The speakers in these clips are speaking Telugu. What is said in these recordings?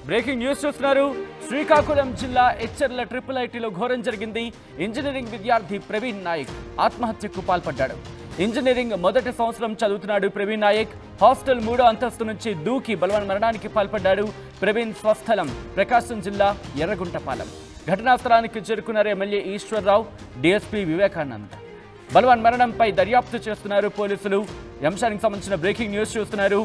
బ్రేకింగ్ న్యూస్ చూస్తున్నారు. శ్రీకాకుళం జిల్లా ఎచ్చర్ల ట్రిపుల్ ఐటీలో ఘోరం జరిగింది. ఇంజనీరింగ్ విద్యార్థి ప్రవీణ్ నాయక్ ఆత్మహత్యకు పాల్పడ్డాడు. ఇంజనీరింగ్ మొదటి సంవత్సరం చదువుతున్నాడు ప్రవీణ్ నాయక్. హాస్టల్ 3వ అంతస్తు నుంచి దూకి బలవన్ మరణానికి పాల్పడ్డాడు. ప్రవీణ్ స్వస్థలం ప్రకాశం జిల్లా ఎర్రగుంటపాలెం. ఘటనా స్థలానికి చేరుకున్నారు ఎమ్మెల్యే ఈశ్వర్రావు, డీఎస్పీ వివేకానంద్. బలవన్ మరణంపై దర్యాప్తు చేస్తున్నారు పోలీసులు. ఈ అంశానికి సంబంధించిన బ్రేకింగ్ న్యూస్ చూస్తున్నారు.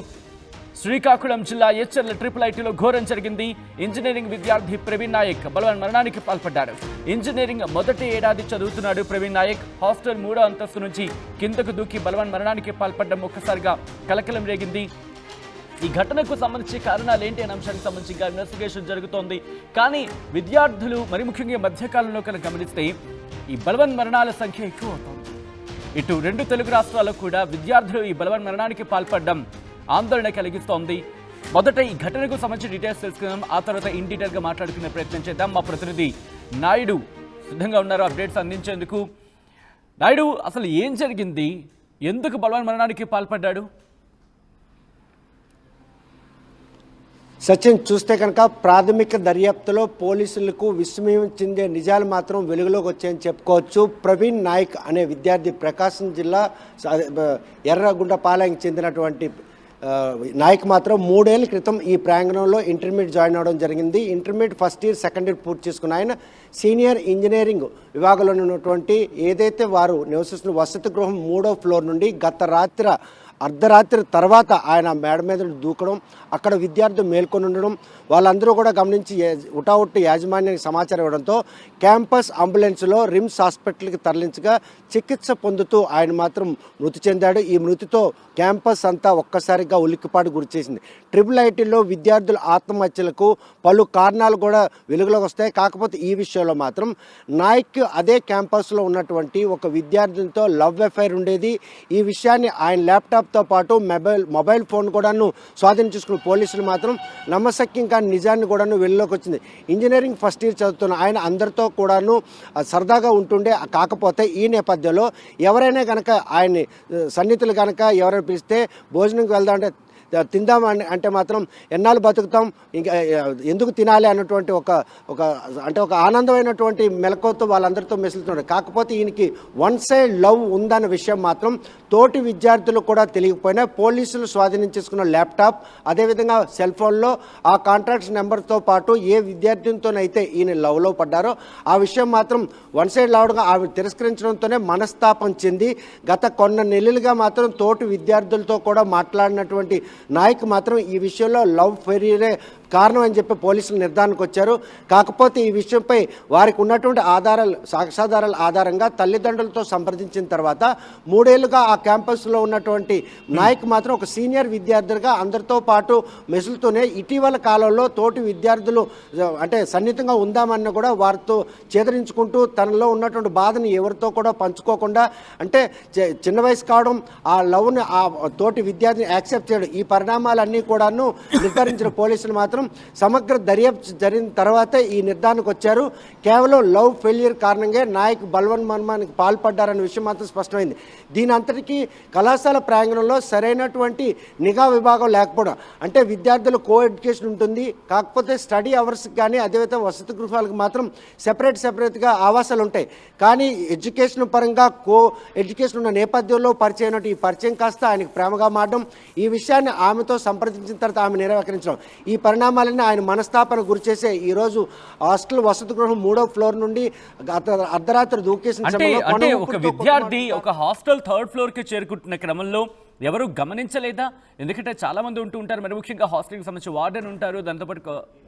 శ్రీకాకుళం జిల్లా ఎచ్చర్ల ట్రిపుల్ ఐటీలో ఘోరం జరిగింది. ఇంజనీరింగ్ విద్యార్థి ప్రవీణ్ నాయక్ బలవన్ మరణానికి పాల్పడ్డాడు. ఇంజనీరింగ్ మొదటి ఏడాది చదువుతున్నాడు ప్రవీణ్ నాయక్. హాస్టల్ 3వ అంతస్తు నుంచి కిందకు దూకి బలవన్ మరణానికి పాల్పడడం ఒక్కసారిగా కలకలం రేగింది. ఈ ఘటనకు సంబంధించి కారణాలు ఏంటి అనే అంశానికి సంబంధించి ఇంకా ఇన్వెస్టిగేషన్ జరుగుతోంది. కానీ విద్యార్థులు మరి ముఖ్యంగా మధ్యకాలంలో కనుక గమనిస్తే ఈ బలవన్ మరణాల సంఖ్య ఎక్కువ అవుతోంది. ఇటు 2 తెలుగు రాష్ట్రాల్లో కూడా విద్యార్థులు ఈ బలవన్ మరణానికి పాల్పడడం ఆందోళన కలిగిస్తోంది. మొదట ఈ ఘటనకు సంబంధించి డీటెయిల్స్ తెలుసుకుందాం. ఆ తర్వాత ఇన్ డీటెయిల్గా మాట్లాడుకునే ప్రయత్నం చేద్దాం. మా ప్రతినిధి నాయుడు సిద్ధంగా ఉన్నారు అప్డేట్స్ అందించేందుకు. నాయుడు, అసలు ఏం జరిగింది? ఎందుకు బలవన్ మరణానికి పాల్పడ్డాడు? సచిన్, చూస్తే కనుక ప్రాథమిక దర్యాప్తులో పోలీసులకు విస్మయం చెందే నిజాలు మాత్రం వెలుగులోకి వచ్చాయని చెప్పుకోవచ్చు. ప్రవీణ్ నాయక్ అనే విద్యార్థి ప్రకాశం జిల్లా ఎర్రగుంటపాలెంకి చెందినటువంటి నాయక్ మాత్రం 3 ఏళ్ల క్రితం ఈ ప్రాంగణంలో ఇంటర్మీడియట్ జాయిన్ అవ్వడం జరిగింది. Intermediate first year second year పూర్తి చేసుకున్న ఆయన సీనియర్ ఇంజనీరింగ్ విభాగంలో ఉన్నటువంటి ఏదైతే వారు నివసిస్తున్న వసతి గృహం 3వ ఫ్లోర్ నుండి గత అర్ధరాత్రి తర్వాత ఆయన మేడ మీద దూకడం, అక్కడ విద్యార్థులు మేల్కొని ఉండడం, వాళ్ళందరూ కూడా గమనించి ఉటావుట్టి యాజమాన్యానికి సమాచారం ఇవ్వడంతో క్యాంపస్ అంబులెన్స్లో రిమ్స్ హాస్పిటల్కి తరలించగా చికిత్స పొందుతూ ఆయన మాత్రం మృతి చెందాడు. ఈ మృతితో క్యాంపస్ అంతా ఒక్కసారిగా ఉలిక్కిపాటు గురిచేసింది. ట్రిపుల్ ఐటీలో విద్యార్థుల ఆత్మహత్యలకు పలు కారణాలు కూడా వెలుగులోకి వస్తాయి. కాకపోతే ఈ విషయంలో మాత్రం నాయక్ అదే క్యాంపస్లో ఉన్నటువంటి ఒక విద్యార్థులతో లవ్ అఫైర్ ఉండేది. ఈ విషయాన్ని ఆయన ల్యాప్టాప్తో పాటు మొబైల్ ఫోన్ కూడాను స్వాధీనం చేసుకున్న పోలీసులు మాత్రం నమ్మశక్యం కాని నిజాన్ని కూడాను వెలుగులోకి వచ్చింది. ఇంజనీరింగ్ ఫస్ట్ ఇయర్ చదువుతున్న ఆయన అందరితో కూడాను సరదాగా ఉంటుండే. కాకపోతే ఈ నేపథ్యంలో ఎవరైనా కనుక ఆయన్ని సన్నిహితులు కనుక ఎవరైనా పిలిస్తే భోజనంకి వెళ్దాం తిందాం అంటే మాత్రం ఎన్నాళ్ళు బతుకుతాం, ఇంకా ఎందుకు తినాలి అన్నటువంటి ఒక ఆనందమైనటువంటి మెలకువతో వాళ్ళందరితో మెసులుతున్నాడు. కాకపోతే ఈయనకి వన్ సైడ్ లవ్ ఉందన్న విషయం మాత్రం తోటి విద్యార్థులు కూడా తెలియకపోయినా పోలీసులు స్వాధీనం చేసుకున్న ల్యాప్టాప్, అదేవిధంగా సెల్ ఫోన్లో ఆ కాంట్రాక్ట్స్ నెంబర్తో పాటు ఏ విద్యార్థినితోనైతే ఈయన లవ్లో పడ్డారో ఆ విషయం మాత్రం వన్ సైడ్ లవ్గా ఆవిడ తిరస్కరించడంతోనే మనస్తాపం చెంది గత కొన్ని నెలలుగా మాత్రం తోటి విద్యార్థులతో కూడా మాట్లాడినటువంటి నాయక్ మాత్రం ఈ విషయంలో లవ్ ఫెయిరే కారణం అని చెప్పి పోలీసులు నిర్ధారణకు వచ్చారు. కాకపోతే ఈ విషయంపై వారికి ఉన్నటువంటి సాక్ష్యాధారాల ఆధారంగా తల్లిదండ్రులతో సంప్రదించిన తర్వాత 3 ఏళ్లుగా ఆ క్యాంపస్లో ఉన్నటువంటి నాయక్ మాత్రం ఒక సీనియర్ విద్యార్థిగా అందరితో పాటు మెసులుతూనే ఇటీవల కాలంలో తోటి విద్యార్థులు అంటే సన్నిహితంగా ఉందామన్న కూడా వారితో చేదరించుకుంటూ తనలో ఉన్నటువంటి బాధని ఎవరితో కూడా పంచుకోకుండా, అంటే చిన్న వయసు కావడం, ఆ లవ్ని ఆ తోటి విద్యార్థిని యాక్సెప్ట్ చేయడం, ఈ పరిణామాలన్నీ కూడాను నిర్ధారించిన పోలీసులు మాత్రం సమగ్ర దర్యాప్తు జరిగిన తర్వాతే ఈ నిర్ధారణకు వచ్చారు. కేవలం లవ్ ఫెయిల్యూర్ కారణంగా నాయక్ బలవన్ మరణానికి పాల్పడ్డారన్న విషయం మాత్రం స్పష్టమైంది. దీని అంతటికీ కళాశాల ప్రాంగణంలో సరైనటువంటి నిఘా విభాగం లేకపోవడం, అంటే విద్యార్థులు కో ఎడ్యుకేషన్ ఉంటుంది, కాకపోతే స్టడీ అవర్స్కి కానీ అదేవిధంగా వసతి గృహాలకు మాత్రం సెపరేట్గా ఆవాసాలు ఉంటాయి. కానీ ఎడ్యుకేషన్ పరంగా కో ఎడ్యుకేషన్ ఉన్న నేపథ్యంలో పరిచయం ఈ పరిచయం కాస్త ఆయనకు ప్రేమగా మారడం, ఈ విషయాన్ని ఆమెతో సంప్రదించిన తర్వాత ఆమె నిరాకరించడం, ఈ పరిణామాలన్నీ ఆయన మనస్తాపన గురిచేసే ఈరోజు హాస్టల్ వసతి గృహం 3వ ఫ్లోర్ నుండి అర్ధరాత్రి దూకేసిన అంటే ఒక విద్యార్థి ఒక హాస్టల్ 3rd ఫ్లోర్కి చేరుకుంటున్న క్రమంలో ఎవరు గమనించలేదా? ఎందుకంటే చాలా మంది ఉంటూ ఉంటారు, మరి ముఖ్యంగా హాస్టల్కి సంబంధించి వార్డెన్ ఉంటారు, దాంతోపాటు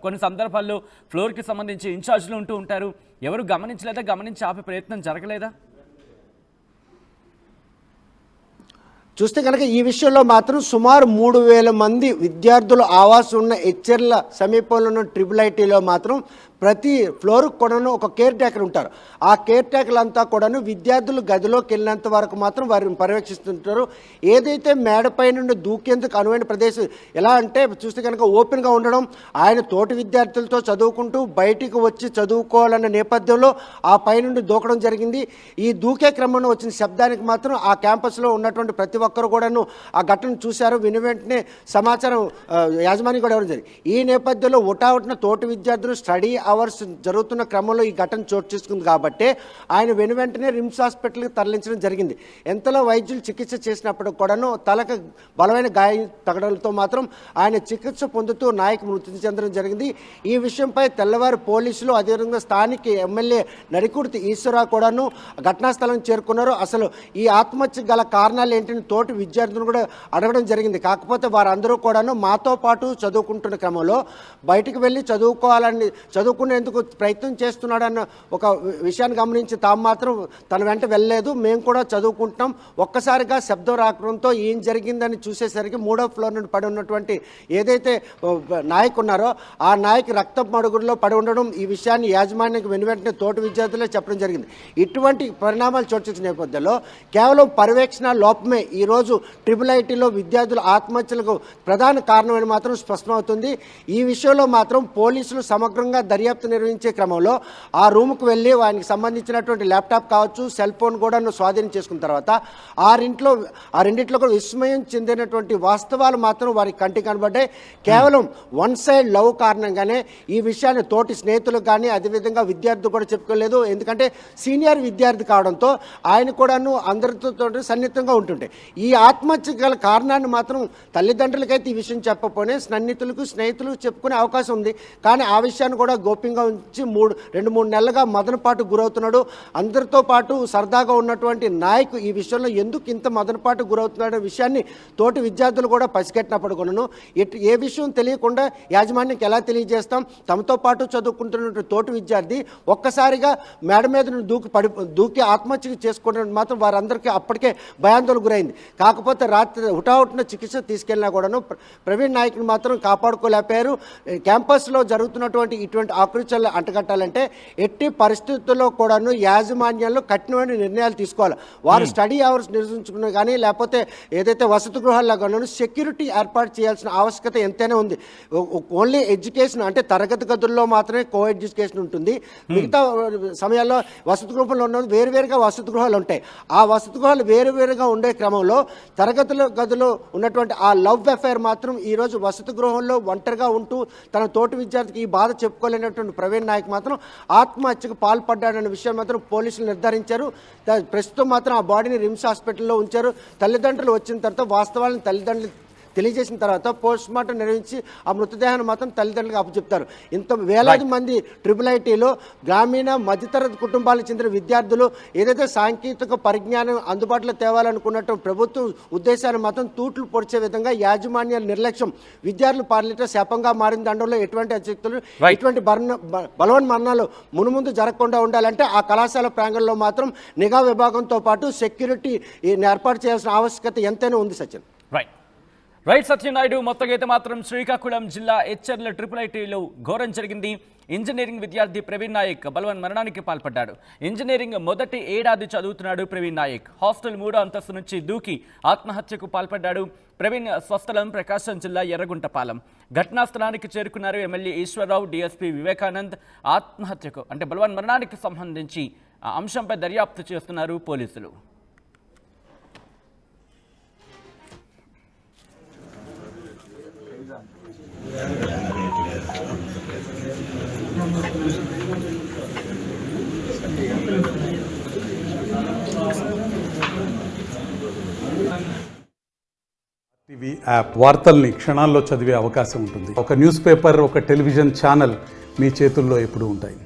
కొన్ని సందర్భాల్లో ఫ్లోర్కి సంబంధించి ఇన్ఛార్జ్లు ఉంటూ ఉంటారు. ఎవరు గమనించలేదా? గమనించి ఆపే ప్రయత్నం జరగలేదా? చూస్తే కనుక ఈ విషయంలో మాత్రం సుమారు 3000 మంది విద్యార్థులు ఆవాసం ఉన్న ఎచ్చర్ల సమీపంలో ఉన్న ట్రిపుల్ ఐటీలో మాత్రం ప్రతి ఫ్లోర్కి కూడాను ఒక కేర్ టేకర్ ఉంటారు. ఆ కేర్ టేకర్లు అంతా కూడాను విద్యార్థులు గదిలోకి వెళ్ళినంత వరకు మాత్రం వారిని పర్యవేక్షిస్తుంటారు. ఏదైతే మేడపై నుండి దూకేందుకు అనువైన ప్రదేశం ఎలా అంటే చూస్తే కనుక ఓపెన్గా ఉండడం, ఆయన తోటి విద్యార్థులతో చదువుకుంటూ బయటికి వచ్చి చదువుకోవాలన్న నేపథ్యంలో ఆ పైనుండి దూకడం జరిగింది. ఈ దూకే క్రమంలో వచ్చిన శబ్దానికి మాత్రం ఆ క్యాంపస్లో ఉన్నటువంటి ప్రతి ఒక్కరు కూడాను ఆ ఘటనను చూశారు. విని వెంటనే సమాచారం యాజమాన్యం కూడా ఇవ్వడం జరిగింది. ఈ నేపథ్యంలో ఉటావుటిన తోటి విద్యార్థులు స్టడీ అవర్స్ జరుగుతున్న క్రమంలో ఈ ఘటన చోటు చేసుకుంది కాబట్టి ఆయన వెను వెంటనే రిమ్స్ హాస్పిటల్కి తరలించడం జరిగింది. ఎంతలో వైద్యులు చికిత్స చేసినప్పుడు కూడాను తలకు బలమైన గాయం తగడంతో మాత్రం ఆయన చికిత్స పొందుతూ నాయక్ మృతి చెందడం జరిగింది. ఈ విషయంపై తెల్లవారు పోలీసులు అదేవిధంగా స్థానిక ఎమ్మెల్యే నడికుర్తి ఈశ్వరరావు కూడాను ఘటనా స్థలం చేరుకున్నారు. అసలు ఈ ఆత్మహత్య గల కారణాలు ఏంటని తోటి విద్యార్థులను కూడా అడగడం జరిగింది. కాకపోతే వారందరూ కూడాను మాతో పాటు చదువుకుంటున్న క్రమంలో బయటికి వెళ్ళి చదువుకునేందుకు ప్రయత్నం చేస్తున్నాడన్న ఒక విషయాన్ని గమనించి తాము మాత్రం తన వెంట వెళ్ళలేదు, మేము కూడా చదువుకుంటున్నాం, ఒక్కసారిగా శబ్దం రావడంతో ఏం జరిగిందని చూసేసరికి 3వ ఫ్లోర్ నుండి పడి ఉన్నటువంటి ఏదైతే నాయక్ ఉన్నారో ఆ నాయక్ రక్త మడుగులో పడి ఉండడం, ఈ విషయాన్ని యాజమాన్యానికి వెంటనే తోటి విద్యార్థులే చెప్పడం జరిగింది. ఇటువంటి పరిణామాలు చోటు చేసుకునే నేపథ్యంలో కేవలం పర్యవేక్షణ లోపమే ఈరోజు IIITలో విద్యార్థుల ఆత్మహత్యలకు ప్రధాన కారణమని మాత్రం స్పష్టమవుతుంది. ఈ విషయంలో మాత్రం పోలీసులు సమగ్రంగా దర్యాప్తు నిర్వహించే క్రమంలో ఆ రూమ్కు వెళ్ళి వారికి సంబంధించినటువంటి ల్యాప్టాప్ కావచ్చు, సెల్ ఫోన్ కూడా స్వాధీనం చేసుకున్న తర్వాత ఆ రెండిట్లో కూడా విస్మయం చెందినటువంటి వాస్తవాలు మాత్రం వారికి కంటికి కనబడ్డాయి. కేవలం వన్ సైడ్ లవ్ కారణంగానే ఈ విషయాన్ని తోటి స్నేహితులకు కానీ అదేవిధంగా విద్యార్థులు కూడా చెప్పుకోలేదు. ఎందుకంటే సీనియర్ విద్యార్థి కావడంతో ఆయన కూడాను అందరితో సన్నిహితంగా ఉంటుంటాయి. ఈ ఆత్మహత్య గల కారణాన్ని మాత్రం తల్లిదండ్రులకైతే ఈ విషయం చెప్పకపోయినా సన్నిహితులకు స్నేహితులకు చెప్పుకునే అవకాశం ఉంది. కానీ ఆ విషయాన్ని కూడా గోప్యంగా ఉంచి 2-3 నెలలుగా మదనపాటు గురవుతున్నాడు. అందరితో పాటు సరదాగా ఉన్నటువంటి నాయక్ ఈ విషయంలో ఎందుకు ఇంత మదనపాటు గురవుతున్నాడనే విషయాన్ని తోటి విద్యార్థులు కూడా పసిగట్టినప్పుడు కూడాను ఏ విషయం తెలియకుండా యాజమాన్యానికి ఎలా తెలియజేస్తాం, తమతో పాటు చదువుకుంటున్న తోటి విద్యార్థి ఒక్కసారిగా మేడ మీద దూకి ఆత్మహత్య చేసుకోవడం మాత్రం వారందరికీ అప్పటికే భయాందోళన గురైంది. కాకపోతే రాత్రి హుటాహుటిన చికిత్స తీసుకెళ్ళినా కూడాను ప్రవీణ్ నాయక్ని మాత్రం కాపాడుకోలేకపోయారు. క్యాంపస్లో జరుగుతున్నటువంటి ఇటువంటి ఆకృత్యాలు అంటగట్టాలంటే ఎట్టి పరిస్థితుల్లో కూడాను యాజమాన్యాల్లో కఠినమైన నిర్ణయాలు తీసుకోవాలి. వారు స్టడీ అవర్స్ నిర్వహించుకున్నా కానీ లేకపోతే ఏదైతే వసతి గృహాల్లో కానీ సెక్యూరిటీ ఏర్పాటు చేయాల్సిన ఆవశ్యకత ఎంతైనా ఉంది. ఓన్లీ ఎడ్యుకేషన్ అంటే తరగతి గదుల్లో మాత్రమే కో ఎడ్యుకేషన్ ఉంటుంది. మిగతా సమయాల్లో వసతి గృహంలో ఉన్న వేరువేరుగా వసతి గృహాలు ఉంటాయి. ఆ వసతి గృహాలు వేరువేరుగా ఉండే క్రమంలో తరగతుల గదిలో ఉన్నటువంటి ఆ లవ్ అఫైర్ మాత్రం ఈరోజు వసతి గృహంలో ఒంటరిగా ఉంటూ తన తోటి విద్యార్థికి ఈ బాధ చెప్పుకోలేనటువంటి ప్రవీణ్ నాయక్ మాత్రం ఆత్మహత్యకు పాల్పడ్డాడనే విషయం మాత్రం పోలీసులు నిర్ధారించారు. ప్రస్తుతం మాత్రం ఆ బాడీని రిమ్స్ హాస్పిటల్లో ఉంచారు. తల్లిదండ్రులు వచ్చిన తర్వాత వాస్తవాలను తల్లిదండ్రులు తెలియజేసిన తర్వాత పోస్ట్ మార్టం నిర్వహించి ఆ మృతదేహాన్ని మాత్రం తల్లిదండ్రులకు అప్పచెప్తారు. ఇంత వేలాది మంది IIITలో గ్రామీణ మధ్యతరగతి కుటుంబాలకు చెందిన విద్యార్థులు ఏదైతే సాంకేతిక పరిజ్ఞానం అందుబాటులో తేవాలనుకున్నట్టు ప్రభుత్వ ఉద్దేశాన్ని మాత్రం తూట్లు పొడిచే విధంగా యాజమాన్యాల నిర్లక్ష్యం విద్యార్థులు పాలిట శాపంగా మారిన దండంలో ఎటువంటి అధ్యక్షులు ఇటువంటి బలవన్ మరణాలు మునుముందు జరగకుండా ఉండాలంటే ఆ కళాశాల ప్రాంగణంలో మాత్రం నిఘా విభాగంతో పాటు సెక్యూరిటీ ఏర్పాటు చేయాల్సిన ఆవశ్యకత ఎంతైనా ఉంది. సచిన్ రైట్ సత్యనాయుడు, మొత్తంగా అయితే మాత్రం శ్రీకాకుళం జిల్లా హెచ్చర్ల IIITలో ఘోరం జరిగింది. ఇంజనీరింగ్ విద్యార్థి ప్రవీణ్ నాయక్ బలవన్ మరణానికి పాల్పడ్డాడు. ఇంజనీరింగ్ మొదటి ఏడాది చదువుతున్నాడు ప్రవీణ్ నాయక్. హాస్టల్ 3వ అంతస్తు నుంచి దూకి ఆత్మహత్యకు పాల్పడ్డాడు. ప్రవీణ్ స్వస్థలం ప్రకాశం జిల్లా ఎర్రగుంటపాలెం. ఘటనా స్థలానికి చేరుకున్నారు ఎమ్మెల్యే ఈశ్వరరావు, డిఎస్పీ వివేకానంద్. ఆత్మహత్యకు అంటే బలవన్ మరణానికి సంబంధించి ఆ అంశంపై దర్యాప్తు చేస్తున్నారు పోలీసులు. టీవీ యాప్ వార్తల్ని క్షణాల్లో చదివే అవకాశం ఉంటుంది. ఒక న్యూస్ పేపర్, ఒక టెలివిజన్ ఛానల్ మీ చేతుల్లో ఎప్పుడూ ఉంటాయి.